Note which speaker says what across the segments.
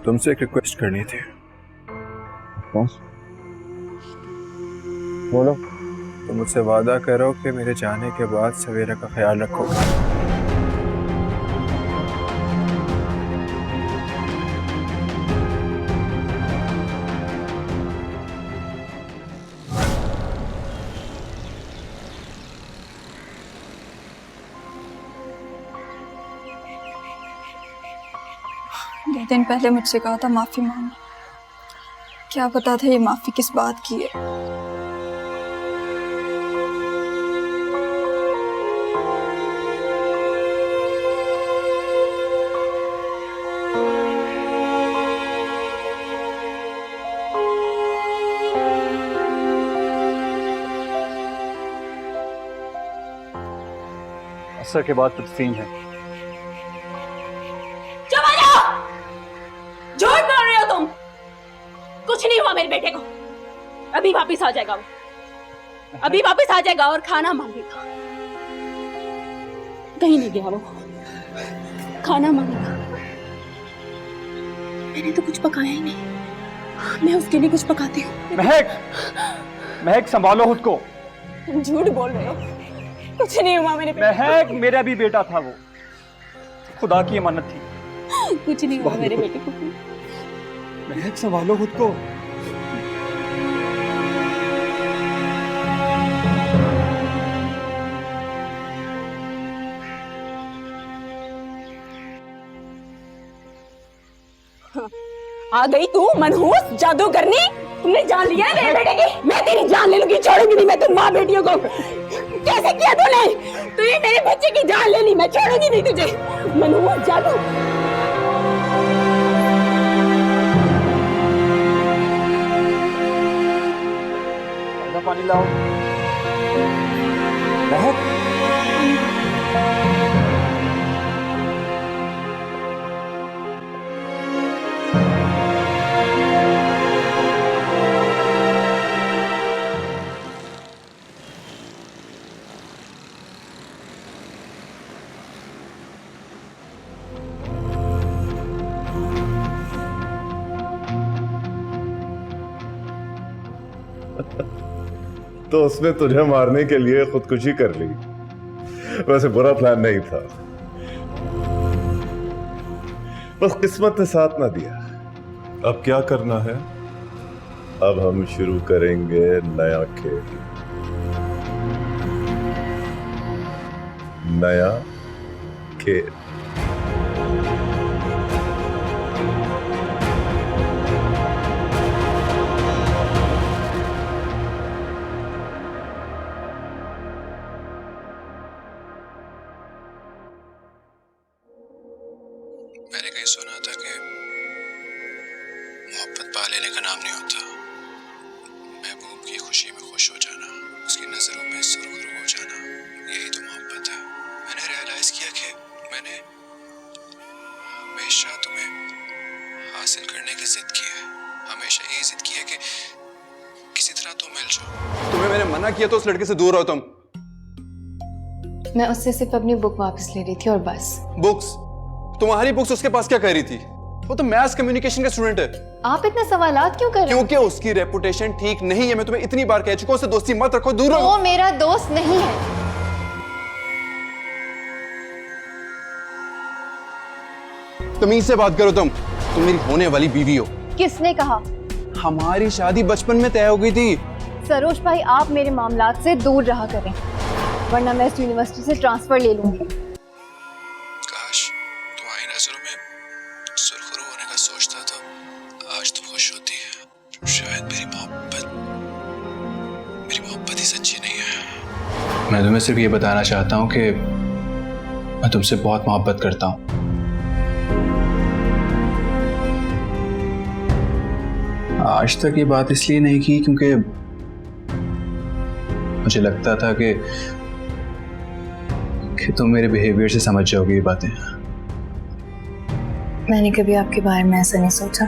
Speaker 1: तुमसे एक रिक्वेस्ट करनी थी।
Speaker 2: बोलो।
Speaker 1: तुम मुझसे वादा करो कि मेरे जाने के बाद सवेरा का ख्याल रखोगे।
Speaker 3: दो दिन पहले मुझसे कहा था माफी मांगो। क्या पता था ये माफी किस बात की है।
Speaker 2: असर के बाद तदफीन है।
Speaker 4: झूठ बोल रहे हो तुम। कुछ नहीं हुआ मेरे बेटे को। अभी वापस आ जाएगा वो। अभी वापस आ जाएगा और खाना मांगेगा। कहीं नहीं गया वो। खाना मांगेगा। मैंने तो कुछ पकाया ही नहीं। मैं उसके लिए कुछ पकाती हूँ।
Speaker 2: महक, महक संभालो खुद को।
Speaker 4: झूठ बोल रहे हो। कुछ नहीं हुआ मेरे बेटे।
Speaker 2: महक, मेरा भी बेटा था वो। खुदा की अमानत थी।
Speaker 4: कुछ नहीं हुआ मेरे बेटे को।
Speaker 2: महक संभालो खुद को।
Speaker 4: आ गई तू मनहूस जादूगरनी। तुमने जान लिया है मेरे बेटे की। मैं तेरी जान ले लूंगी, छोड़ूंगी नहीं मैं तुम माँ बेटियों को। कैसे किया तूने? तूने मेरे बच्चे की जान ले ली, मैं छोड़ूंगी नहीं तुझे। मनहूस जादू।
Speaker 2: पानी लाओ। महक,
Speaker 5: तो उसने तुझे मारने के लिए खुदकुशी कर ली। वैसे बुरा प्लान नहीं था, बस किस्मत ने साथ ना दिया। अब क्या करना है? अब हम शुरू करेंगे नया खेल। नया खेल।
Speaker 1: मैंने कहीं सुना था कि मोहब्बत पा लेने का नाम नहीं होता। महबूब की खुशी में खुश हो जाना, उसकी नजरों में सुरखरू हो जाना, यही तो मोहब्बत है। मैंने रियलाइज किया कि मैंने हमेशा तुम्हें हासिल करने की जिद की है। हमेशा यही जिद की है कि किसी तरह तुम मिल जाओ।
Speaker 6: तुम्हें मैंने मना किया तो उस लड़के से दूर रहो तुम।
Speaker 7: मैं उससे सिर्फ अपनी बुक वापस ले रही थी और बस।
Speaker 6: बुक्स? तुम्हारी बुक्स उसके पास क्या कर रही थी? वो तो मैथ्स कम्युनिकेशन का स्टूडेंट है।
Speaker 7: आप इतने सवालात क्यों कर रहे हो?
Speaker 6: क्योंकि उसकी रेपुटेशन ठीक नहीं है। मैं तुम्हें इतनी बार कह चुका हूं उससे दोस्ती मत रखो, दूर रहो।
Speaker 7: वो मेरा दोस्त नहीं है।
Speaker 6: तमीज से बात करो तुम मेरी होने वाली बीवी हो।
Speaker 7: किसने कहा?
Speaker 6: हमारी शादी बचपन में तय हो गई थी।
Speaker 7: सरोज भाई, आप मेरे मामलात से दूर रहा करें, वरना मैं इस यूनिवर्सिटी से ट्रांसफर ले लूंगी।
Speaker 1: काश तुम्हारी नजरों में सुरखरू होने का सोचता तो आज तुम खुश होती है। शायद मेरी मोहब्बत ही सच्ची नहीं है। मैं तुम्हें सिर्फ ये बताना चाहता हूँ कि मैं तुमसे बहुत मोहब्बत करता हूँ। आज तक ये बात इसलिए नहीं की क्योंकि मुझे लगता था कि तुम मेरे बिहेवियर से समझ जाओगी ये बातें।
Speaker 3: मैंने कभी आपके बारे में ऐसा नहीं सोचा।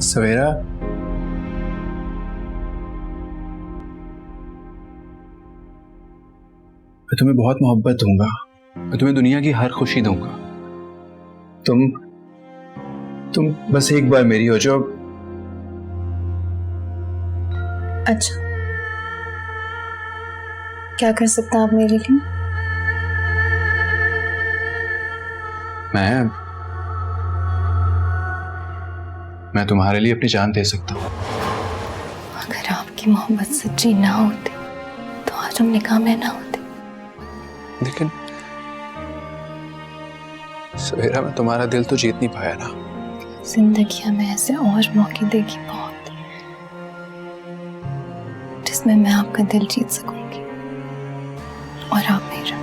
Speaker 1: सवेरा, मैं तुम्हें बहुत मोहब्बत दूंगा। मैं तुम्हें दुनिया की हर खुशी दूंगा। तुम बस एक बार मेरी हो जाओ।
Speaker 8: अच्छा, क्या कर सकते हैं आप मेरे लिए?
Speaker 1: मैं तुम्हारे लिए अपनी जान दे सकता हूँ।
Speaker 8: अगर आपकी मोहब्बत सच्ची ना होती तो आज हम निकाह में ना होते।
Speaker 1: लेकिन सवेरा, मैं तुम्हारा दिल तो जीत नहीं पाया ना।
Speaker 8: जिंदगी हमें ऐसे और मौके देगी बहुत, जिसमें मैं आपका दिल जीत सकूंगी और आप मेरा।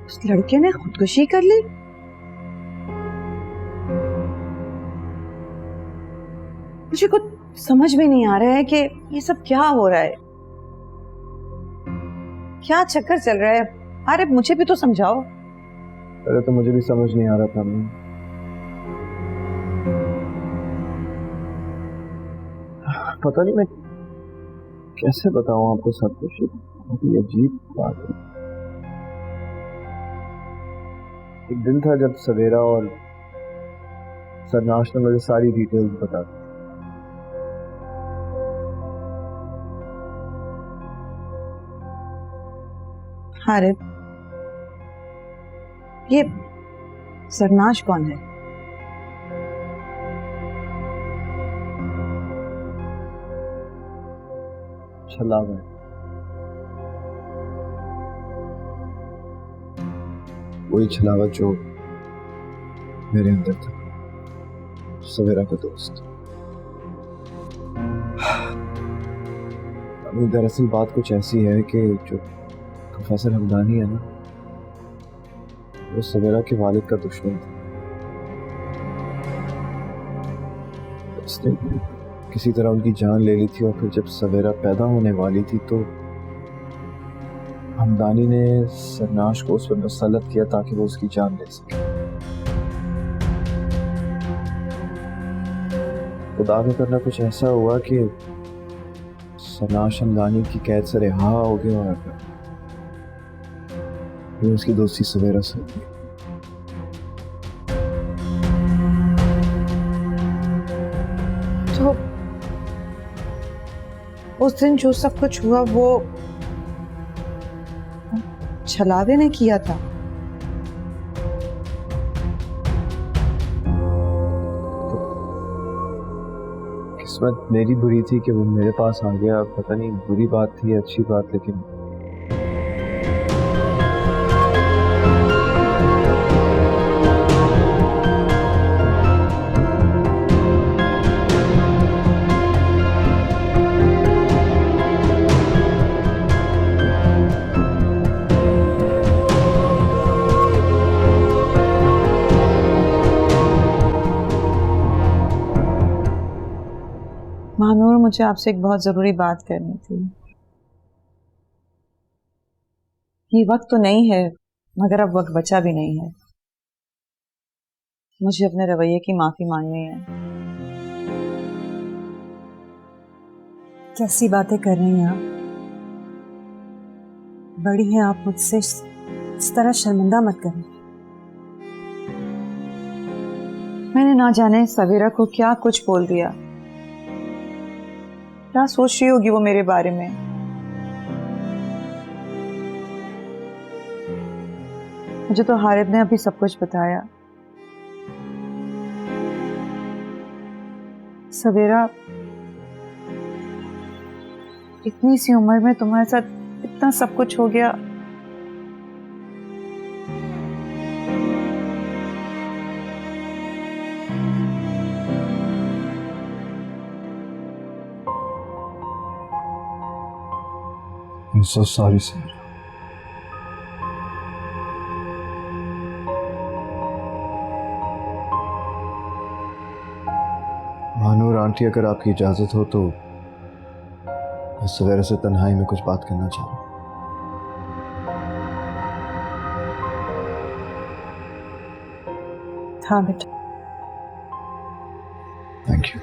Speaker 9: उस लड़के ने खुदकुशी कर ली। मुझे कुछ समझ में नहीं आ रहा है कि ये सब क्या हो रहा है, क्या चक्कर चल रहा है। अरे मुझे भी तो समझाओ।
Speaker 2: अरे तो मुझे भी समझ नहीं आ रहा था। पता नहीं मैं कैसे बताऊं आपको सब कुछ। बहुत ही अजीब बात है। एक दिन था जब सवेरा और सरनाश ने मुझे सारी डिटेल्स बता दी।
Speaker 9: अरे ये सरनाश कौन है?
Speaker 2: छलावा है। वही छलावा जो मेरे अंदर था, सवेरा का दोस्त। अभी दरअसल बात कुछ ऐसी है कि जो प्रोफेसर हमदानी है ना, वो सवेरा के वालिद का दुश्मन था। उसने किसी तरह उनकी जान ले ली थी और फिर जब सवेरा पैदा होने वाली थी तो हमदानी ने सरनाश को उस पर मुसल्लत किया ताकि वो उसकी जान ले सके। खुदा का करना कुछ ऐसा हुआ कि सरनाश हमदानी की कैद से रिहा हो गया और फिर उसकी दोस्ती सवेरा से हुई।
Speaker 9: तो उस दिन जो सब कुछ हुआ वो छलावे ने किया था।
Speaker 2: किस्मत मेरी बुरी थी कि वो मेरे पास आ गया। पता नहीं बुरी बात थी अच्छी बात, लेकिन
Speaker 9: महानूर, मुझे आपसे एक बहुत जरूरी बात करनी थी। ये वक्त तो नहीं है, मगर अब वक्त बचा भी नहीं है। मुझे अपने रवैये की माफी मांगनी है।
Speaker 10: कैसी बातें कर रही हैं आप? बड़ी हैं आप मुझसे, इस तरह शर्मिंदा मत करें।
Speaker 9: मैंने ना जाने सवेरा को क्या कुछ बोल दिया। क्या सोच रही होगी वो मेरे बारे में? मुझे तो हारिद ने अभी सब कुछ बताया। सवेरा, इतनी सी उम्र में तुम्हारे साथ इतना सब कुछ हो गया।
Speaker 2: I'm so sorry, sir. Aunty, अगर आपकी इजाज़त हो तो मैं सवेरे से तन्हाई में कुछ बात करना चाह रहा हूँ।
Speaker 10: हाँ बेटा।
Speaker 2: Thank you.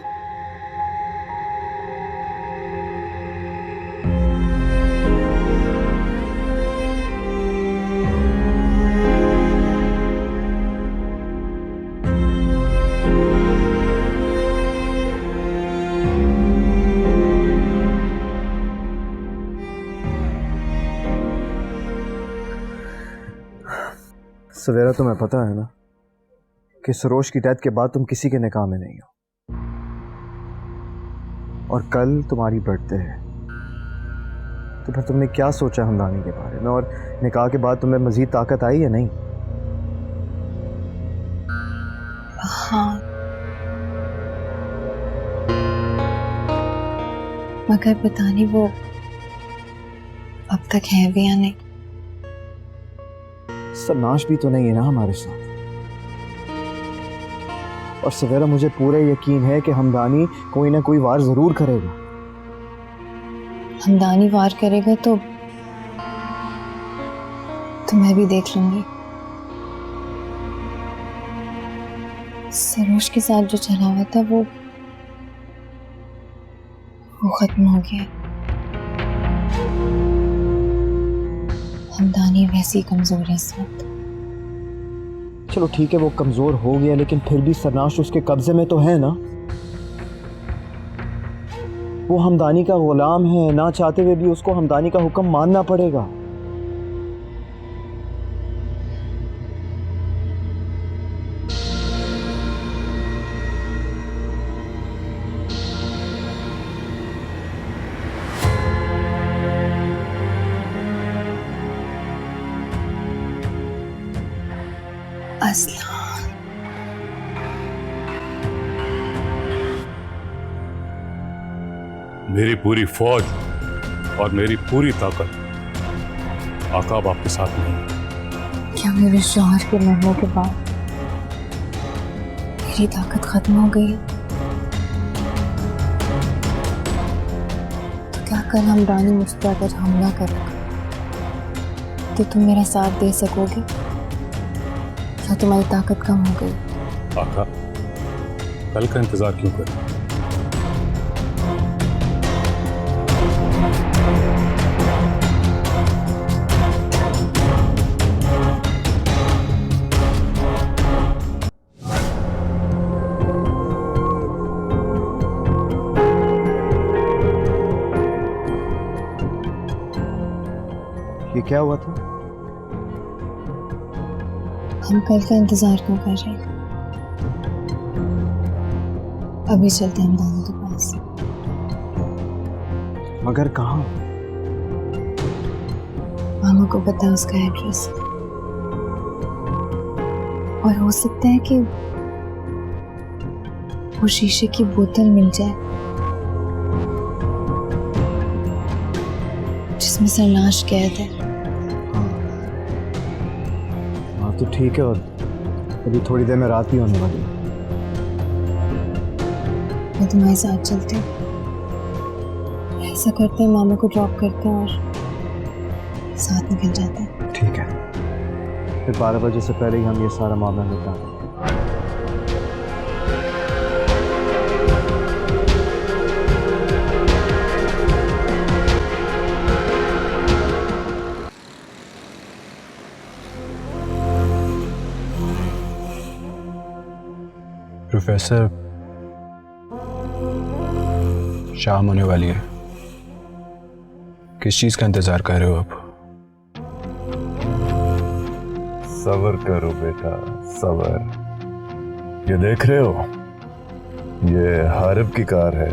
Speaker 2: सवेरा, तुम्हें पता है ना कि सरोज की डेथ के बाद तुम किसी के निकाह में नहीं हो, और कल तुम्हारी बर्थडे है। तो फिर तुमने क्या सोचा हमदानी के बारे में, और निकाह के बाद तुम्हें मजीद ताकत आई या नहीं?
Speaker 8: हाँ, मगर पता नहीं वो अब तक है भी या नहीं।
Speaker 2: सरनाश भी तो नहीं है ना हमारे साथ। और सवेरा, मुझे पूरा यकीन है कि हमदानी कोई ना कोई वार जरूर करेगा।
Speaker 8: हमदानी वार करेगा तो मैं भी देख लूंगी। सरोज के साथ जो चला हुआ था वो खत्म हो गया। हमदानी वैसी कमजोर है इस वक्त।
Speaker 2: चलो ठीक है, वो कमजोर हो गया, लेकिन फिर भी सरनाश उसके कब्जे में तो है ना। वो हमदानी का गुलाम है, ना चाहते हुए भी उसको हमदानी का हुक्म मानना पड़ेगा।
Speaker 8: असला,
Speaker 11: मेरी पूरी फौज और मेरी पूरी ताकत आकाब आपके साथ नहीं है।
Speaker 8: क्या मेरे शौहर के मरने के बाद मेरी ताकत खत्म हो गई है? तो क्या कल हमदानी मुझ पर अगर हमला करेगा तो तुम मेरा साथ दे सकोगे, या तुम्हारी ताकत कम हो गई?
Speaker 11: आका, कल का इंतजार क्यों करें?
Speaker 2: ये क्या हुआ था?
Speaker 8: हम कल का इंतजार क्यों कर रहे हैं? अभी चलते हैं हमदानी के पास।
Speaker 2: मगर कहाँ?
Speaker 8: मामा को पता है उसका एड्रेस, और हो सकता है कि वो शीशे की बोतल मिल जाए जिसमें सरनाश कैद है।
Speaker 2: हाँ तो ठीक है, और अभी थोड़ी देर में रात भी होने वाली है।
Speaker 8: मैं तुम्हारे साथ चलती हूँ। ऐसा करते हैं, मामा को ड्रॉप करते हैं और साथ निकल जाते हैं।
Speaker 2: ठीक है, फिर 12 बजे से पहले ही हम ये सारा मामला निपटा दें।
Speaker 6: प्रोफेसर, शाम होने वाली है। किस चीज का इंतजार कर रहे हो आप?
Speaker 5: सब्र करो बेटा, सब्र। ये देख रहे हो, ये हारिब की कार है।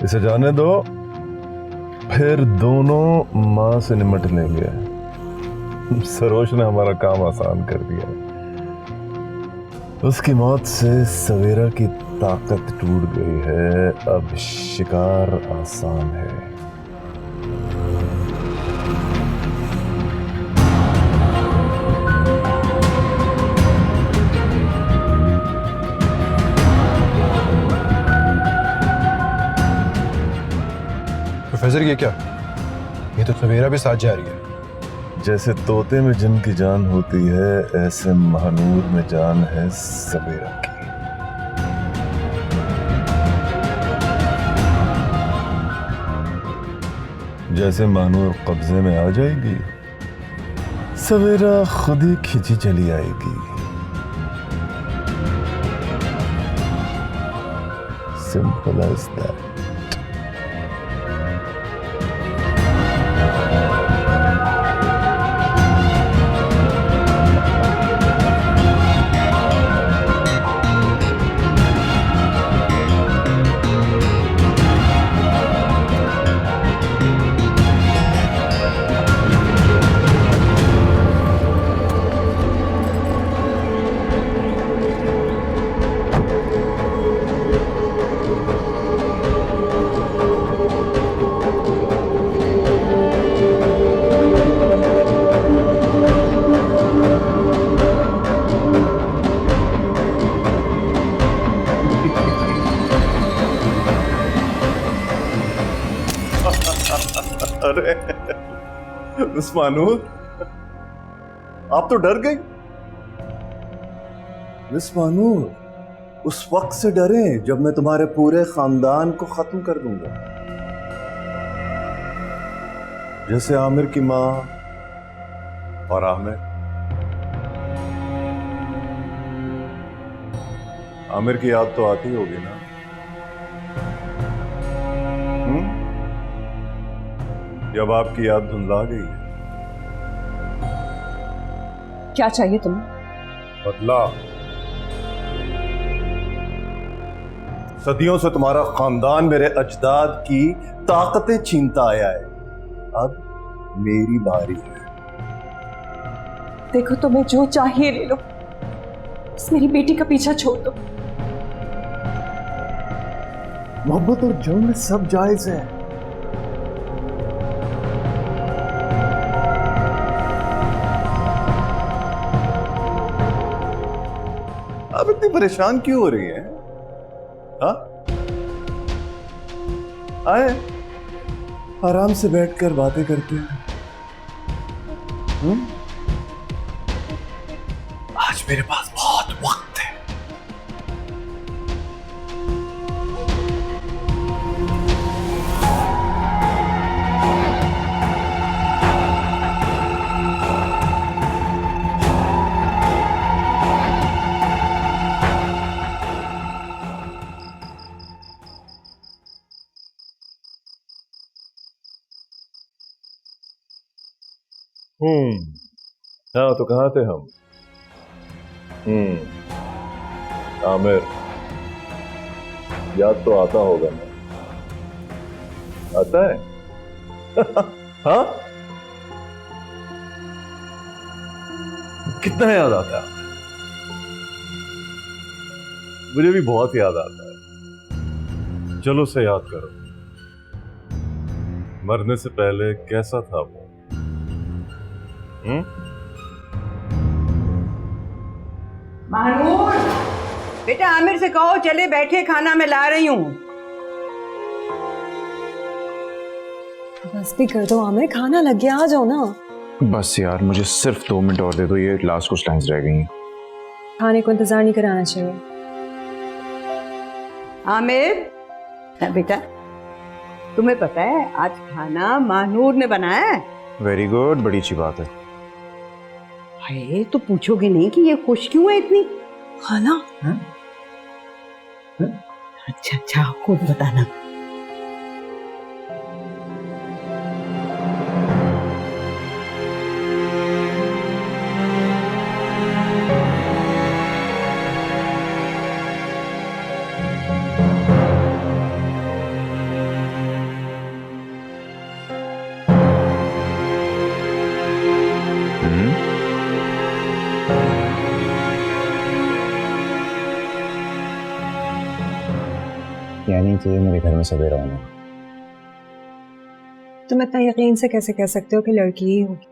Speaker 5: इसे जाने दो, फिर दोनों मां से निमट लेंगे। सरोज ने हमारा काम आसान कर दिया। उसकी मौत से सवेरा की ताकत टूट गई है, अब शिकार आसान है।
Speaker 6: गुजर गई क्या? ये तो सवेरा भी साथ जा रही है।
Speaker 5: जैसे तोते में जिनकी जान होती है, ऐसे महानूर में जान है सवेरा की। जैसे महानूर कब्जे में आ जाएगी, सवेरा खुद ही खिंची चली आएगी। Simple as that. अरे मिस मानूर, आप तो डर गई। मिस मानूर, उस वक्त से डरे जब मैं तुम्हारे पूरे खानदान को खत्म कर दूंगा। जैसे आमिर की मां और आमिर। आमिर की याद तो आती होगी ना? जब आपकी याद धुंधला गई है।
Speaker 9: क्या चाहिए तुम्हें?
Speaker 5: बदला। सदियों से तुम्हारा खानदान मेरे अजदाद की ताकतें छीनता आया है, अब मेरी बारी है।
Speaker 9: देखो, तुम्हें जो चाहिए ले लो, बस मेरी बेटी का पीछा छोड़ दो।
Speaker 5: मोहब्बत और जंग में सब जायज है। आप इतनी परेशान क्यों हो रही हैं? हाँ? आए, आराम से बैठकर बातें करते हैं। आज मेरे पास बहुत वक्त है। हाँ, तो कहाँ थे हम? आमिर, याद तो आता होगा ना? आता है? हाँ? कितना याद आता है? मुझे भी बहुत याद आता है। चलो उसे याद करो। मरने से पहले कैसा था वो?
Speaker 9: महानूर, बेटा आमिर से कहो चले बैठे, खाना मैं ला रही हूँ।
Speaker 10: बस भी कर दो आमिर, खाना लग गया, आ जाओ ना।
Speaker 1: बस यार, मुझे सिर्फ 2 मिनट और दे दो, ये लास्ट कुछ लाइंस रह गई हैं।
Speaker 10: खाने को इंतजार नहीं कराना चाहिए।
Speaker 9: आमिर बेटा, तुम्हें पता है आज खाना महानूर ने बनाया है।
Speaker 1: वेरी गुड, बड़ी अच्छी बात है।
Speaker 9: अरे तो पूछोगे नहीं कि ये खुश क्यों है इतनी? खाना? अच्छा अच्छा, खुद बताना।
Speaker 1: यानी कि मेरे घर में सवेरा होना।
Speaker 10: तुम इतना यकीन से कैसे कह सकते हो कि लड़की ही होगी?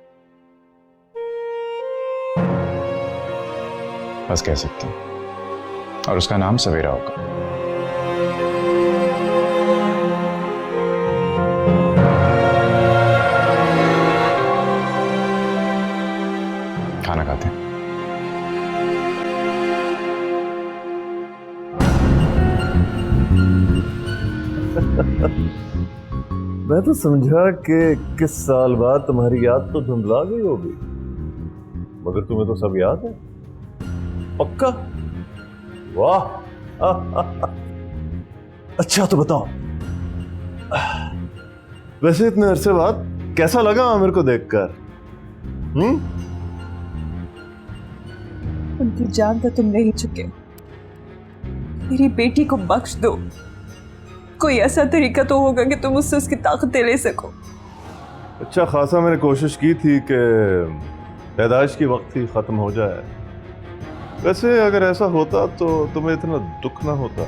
Speaker 1: बस कह सकते हैं, और उसका नाम सवेरा होगा। खाना खाते हैं।
Speaker 5: मैं तो समझा कि 21 साल बाद तुम्हारी याद तो धुंधला गई होगी, मगर तुम्हें तो सब याद है पक्का? वाह अच्छा तो बताओ, वैसे इतने अरसे बाद कैसा लगा आमिर को देखकर?
Speaker 4: उनकी जान तो तुम ले ही चुके, मेरी बेटी को बख्श दो। कोई ऐसा तरीका तो होगा कि तुम उससे उसकी ताकतें ले सको।
Speaker 5: अच्छा खासा मैंने कोशिश की थी कि पैदाइश की वक्त ही खत्म हो जाए। वैसे अगर ऐसा होता तो तुम्हें इतना दुख ना होता।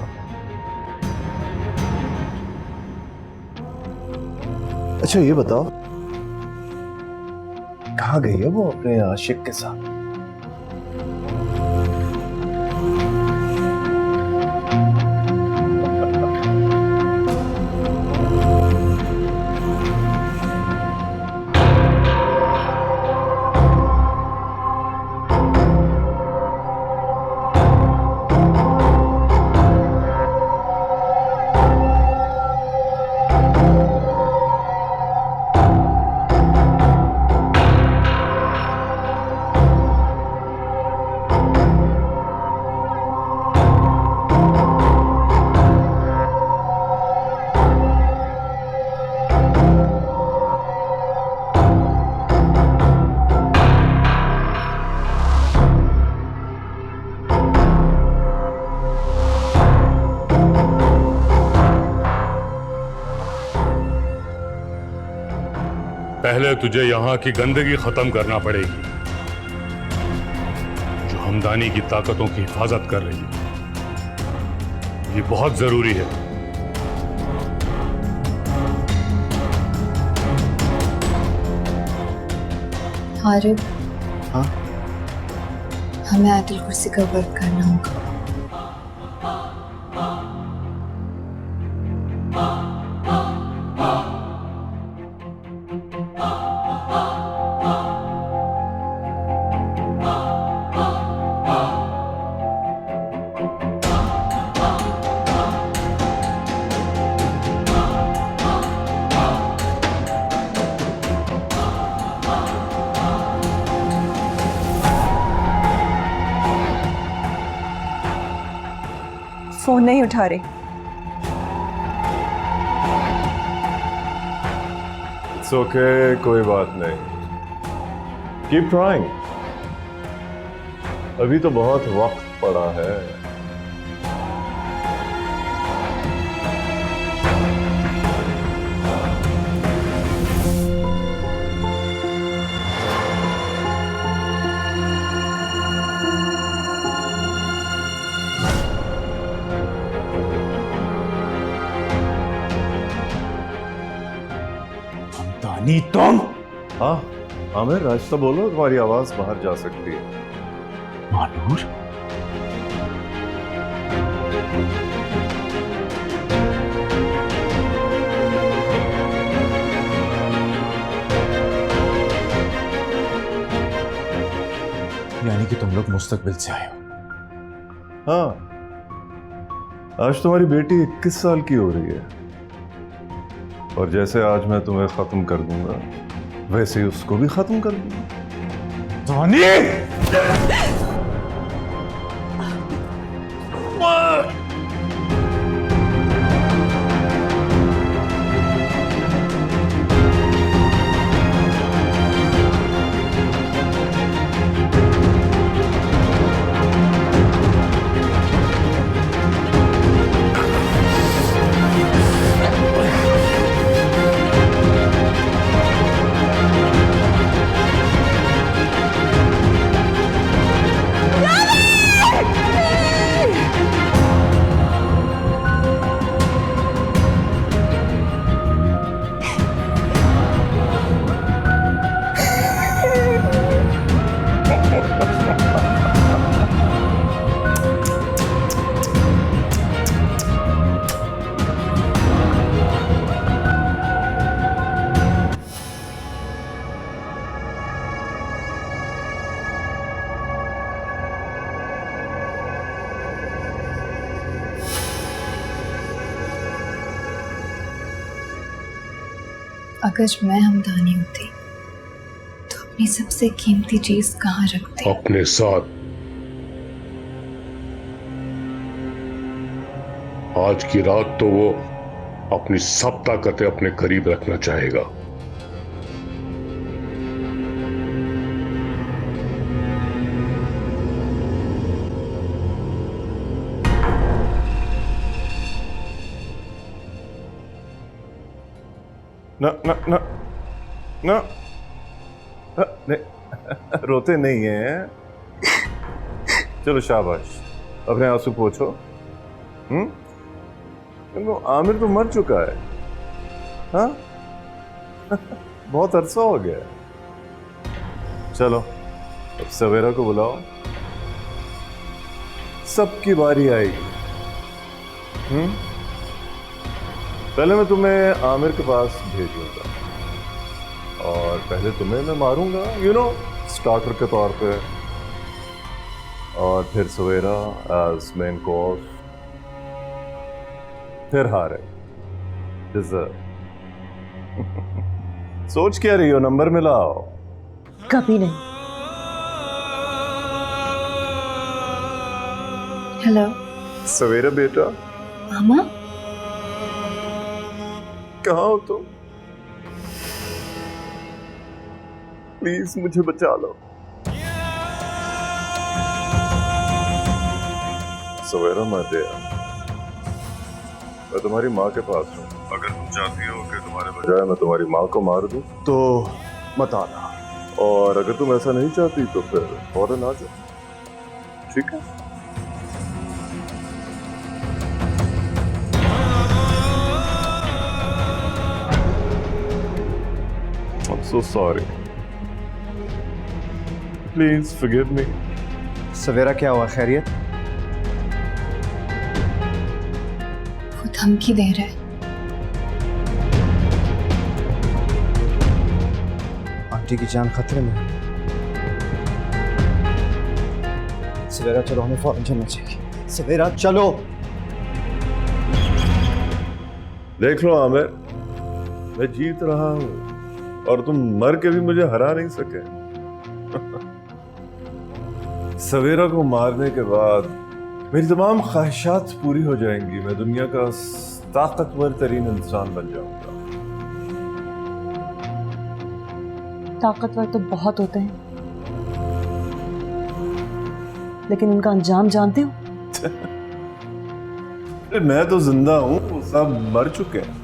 Speaker 2: अच्छा ये बताओ, कहाँ गई है वो अपने आशिक के साथ?
Speaker 11: पहले तुझे यहां की गंदगी खत्म करना पड़ेगी जो हमदानी की ताकतों की हिफाजत कर रही है। ये बहुत जरूरी है।
Speaker 8: आरिफ,
Speaker 2: हाँ
Speaker 8: हमें आयतुल कुर्सी का वर्क करना होगा।
Speaker 4: फोन नहीं उठा रही।
Speaker 5: इट्स ओके, कोई बात नहीं, कीप ट्राइंग, अभी तो बहुत वक्त पड़ा है।
Speaker 11: तुम
Speaker 5: हाँ आमिर, रास्ता बोलो, तुम्हारी आवाज बाहर जा सकती है।
Speaker 11: मानूर,
Speaker 1: यानी कि तुम लोग मुस्तकबिल से आए हो?
Speaker 5: हाँ, आज तुम्हारी बेटी 21 साल की हो रही है, और जैसे आज मैं तुम्हें खत्म कर दूंगा वैसे ही उसको भी खत्म कर दूंगा।
Speaker 8: अगर मैं हमदानी होती तो अपनी सबसे कीमती चीज कहाँ रखती?
Speaker 11: अपने साथ। आज की रात तो वो अपनी सब ताकतें अपने करीब रखना चाहेगा।
Speaker 5: ना ना ना ना नहीं, रोते नहीं हैं। चलो शाबाश, अपने आंसू पोछो। आमिर तो मर चुका है। हाँ बहुत अरसा हो गया है। चलो अब सवेरा को बुलाओ, सबकी बारी आएगी। पहले मैं तुम्हें आमिर के पास भेजूंगा और पहले तुम्हें मैं मारूंगा, स्टार्टर के तौर पे, और फिर सवेरा एज मेन कोर्स, फिर हारे डिजर्व। सोच क्या रही हो? नंबर मिलाओ।
Speaker 10: कभी नहीं।
Speaker 8: हेलो
Speaker 5: सवेरा बेटा,
Speaker 8: मामा,
Speaker 5: कहाँ हो तुम? प्लीज मुझे बचा लो। सवेरा मत दे, मैं तुम्हारी माँ के पास हूँ। अगर तुम चाहती हो कि तुम्हारे बजाय मैं तुम्हारी माँ को मार दूं तो मत आना, और अगर तुम ऐसा नहीं चाहती तो फिर फौरन आ जाओ, ठीक है? I'm so sorry. Please forgive me.
Speaker 2: सवेरा क्या हुआ? खैरियत?
Speaker 8: वो धमकी दे रहा है।
Speaker 2: आंटी की जान खतरे में। सवेरा चलो, हमें फौरन चलना चाहिए। सवेरा चलो।
Speaker 5: देख लो आमिर, मैं जीत रहा हूं और तुम मर के भी मुझे हरा नहीं सके। सवेरा को मारने के बाद मेरी तमाम ख्वाहिशात पूरी हो जाएंगी। मैं दुनिया का ताकतवर तरीन इंसान बन जाऊंगा।
Speaker 10: ताकतवर तो बहुत होते हैं, लेकिन उनका अंजाम जानते हो?
Speaker 5: मैं तो जिंदा हूं, वो सब मर चुके हैं।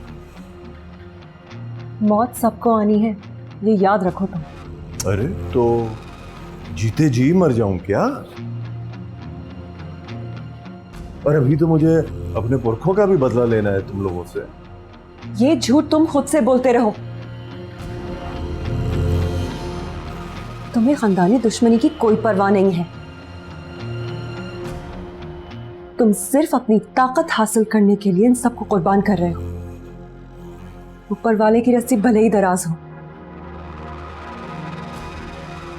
Speaker 10: मौत सबको आनी है, ये याद रखो तुम।
Speaker 5: अरे तो जीते जी मर जाऊं क्या? और अभी तो मुझे अपने पुरखों का भी बदला लेना है तुम लोगों से।
Speaker 10: ये झूठ तुम खुद से बोलते रहो। तुम्हें खानदानी दुश्मनी की कोई परवाह नहीं है। तुम सिर्फ अपनी ताकत हासिल करने के लिए इन सबको कुर्बान कर रहे हो। ऊपर वाले की रस्सी भले ही दराज हो,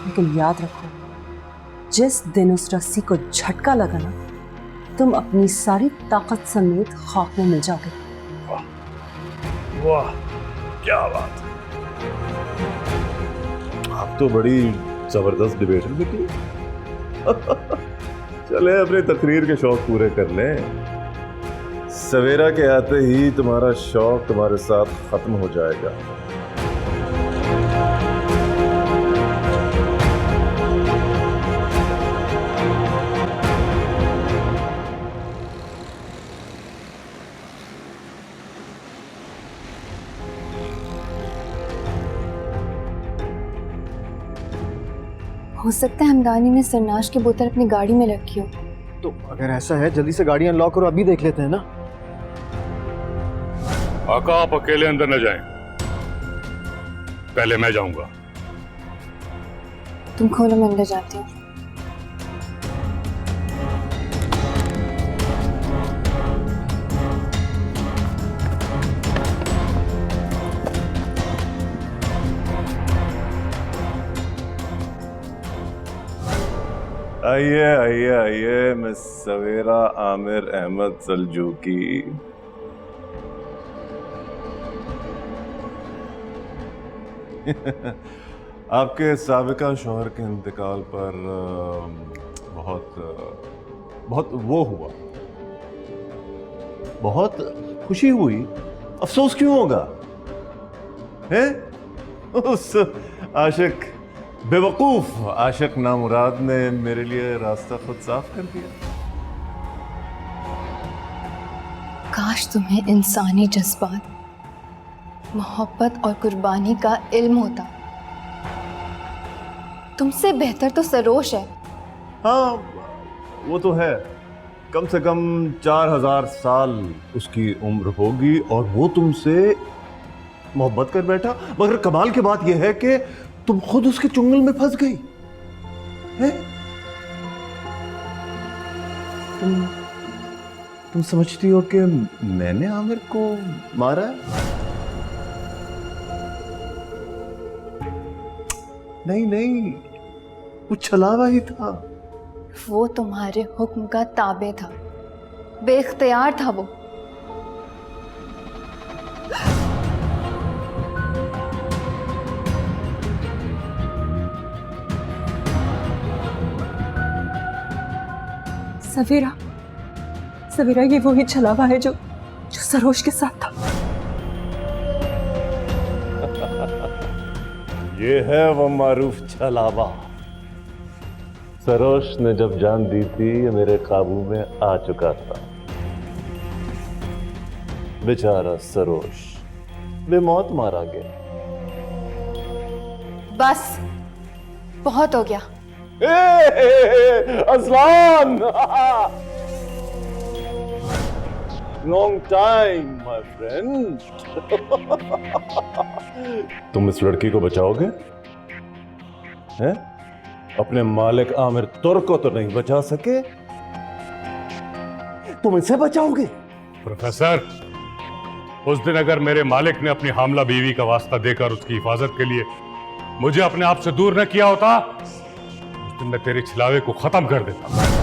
Speaker 10: लेकिन याद रखो, जिस दिन उस रस्सी को झटका लगा ना, तुम अपनी सारी ताकत समेत खाक में मिल जाओगे।
Speaker 5: वाह क्या बात! आप तो बड़ी जबरदस्त डिबेटर निकली। चले अपने तकरीर के शौक पूरे कर लें। सवेरा के आते ही तुम्हारा शौक तुम्हारे साथ खत्म हो जाएगा।
Speaker 8: हो सकता है हमदानी ने सरनाश की बोतल अपनी गाड़ी में रखी हो।
Speaker 2: तो अगर ऐसा है, जल्दी से गाड़ी अनलॉक करो, अभी देख लेते हैं ना।
Speaker 11: आका आप अकेले अंदर न जाएं, पहले मैं जाऊंगा।
Speaker 8: तुम खोलो, मैं अंदर जाती हूँ।
Speaker 5: आइए आइए आइए, मैं सवेरा आमिर अहमद सल्जूकी। आपके साबिका शौहर के इंतकाल पर बहुत वो हुआ, बहुत खुशी हुई। अफसोस क्यों होगा, है? उस आशिक, बेवकूफ आशिक नामुराद ने मेरे लिए रास्ता खुद साफ कर दिया।
Speaker 8: काश तुम्हें इंसानी जज्बात, मोहब्बत और कुर्बानी का इल्म होता। तुमसे बेहतर तो सरोश है।
Speaker 5: हाँ, वो तो है। कम से कम 4000 साल उसकी उम्र होगी और वो तुमसे मोहब्बत कर बैठा। मगर कमाल की बात यह है कि तुम खुद उसके चुंगल में फंस गई है। तुम समझती हो कि मैंने आमिर को मारा है? नहीं नहीं, वो छलावा ही था।
Speaker 8: वो तुम्हारे हुक्म का ताबे था, बेख्तियार था वो।
Speaker 10: सवेरा, सवेरा ये वही छलावा है जो सरोज के साथ था।
Speaker 5: ये है वो मारूफ छलावा। सरोज ने जब जान दी थी ये मेरे काबू में आ चुका था। बेचारा सरोज बेमौत मारा गया।
Speaker 8: बस बहुत हो गया।
Speaker 5: Aslan, long time my friend. तुम इस लड़की को बचाओगे? हैं? अपने मालिक आमिर तुर को तो नहीं बचा सके, तुम इसे बचाओगे?
Speaker 11: प्रोफेसर, उस दिन अगर मेरे मालिक ने अपनी हामला बीवी का वास्ता देकर उसकी हिफाजत के लिए मुझे अपने आप से दूर न किया होता, उस दिन मैं तेरे छिलावे को खत्म कर देता।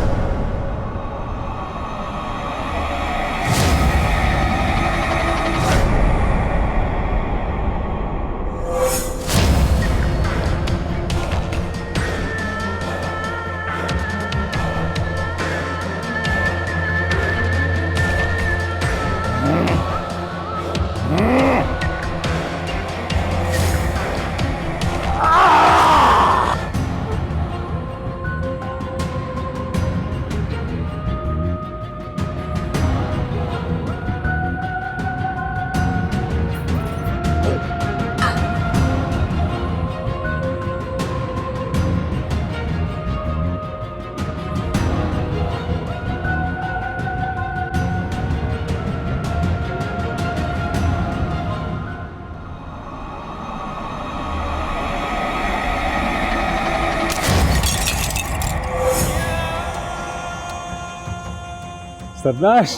Speaker 11: सरदाश,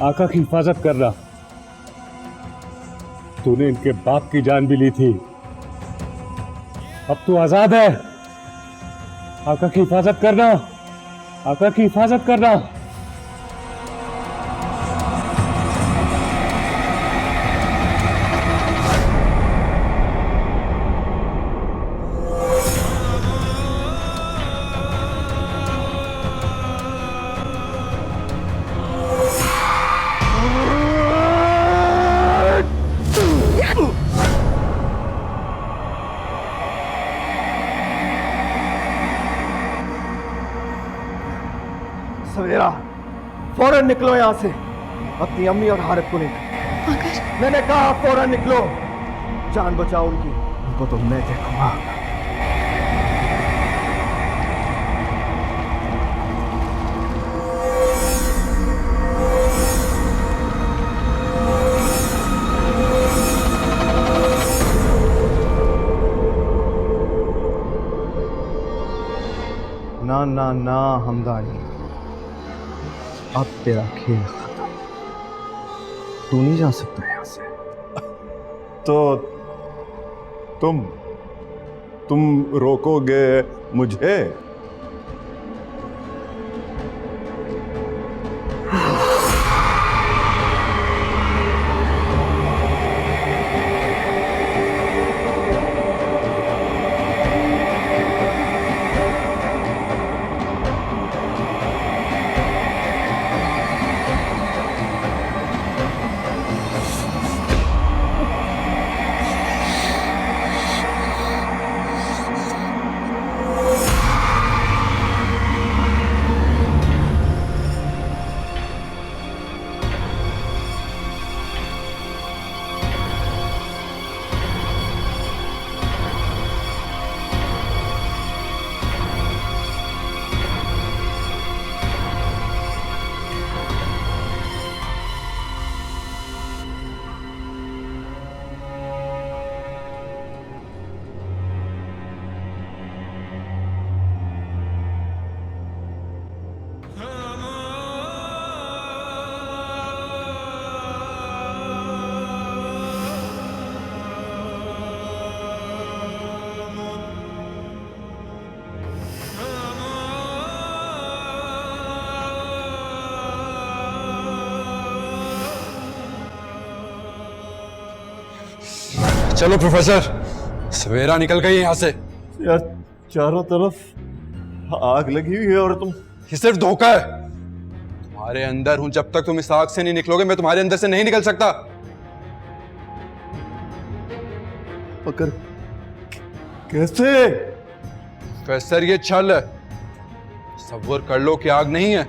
Speaker 11: आका की हिफाजत करना। तूने इनके बाप की जान भी ली थी, अब तू आजाद है। आका की हिफाजत करना, आका की हिफाजत करना।
Speaker 2: सवेरा, फौरन निकलो यहां से, अपनी अम्मी और हारिफ को लेकर। मैंने कहा फौरन निकलो, जान बचाओ उनकी, उनको तो मैं देखूंगा। ना ना ना हमदानी, अब तेरा खेल खत्म। तू नहीं जा सकता यहां से।
Speaker 5: तो तुम रोकोगे मुझे?
Speaker 6: चलो प्रोफेसर, सवेरा निकल गई यहाँ से।
Speaker 5: यार चारों तरफ आग लगी हुई है और तुम।
Speaker 6: ये सिर्फ धोखा है। तुम्हारे अंदर हूं, जब तक तुम इस आग से नहीं निकलोगे मैं तुम्हारे अंदर से नहीं निकल सकता।
Speaker 5: मगर कैसे?
Speaker 6: प्रोफेसर ये छल है, तसव्वुर कर लो कि आग नहीं है।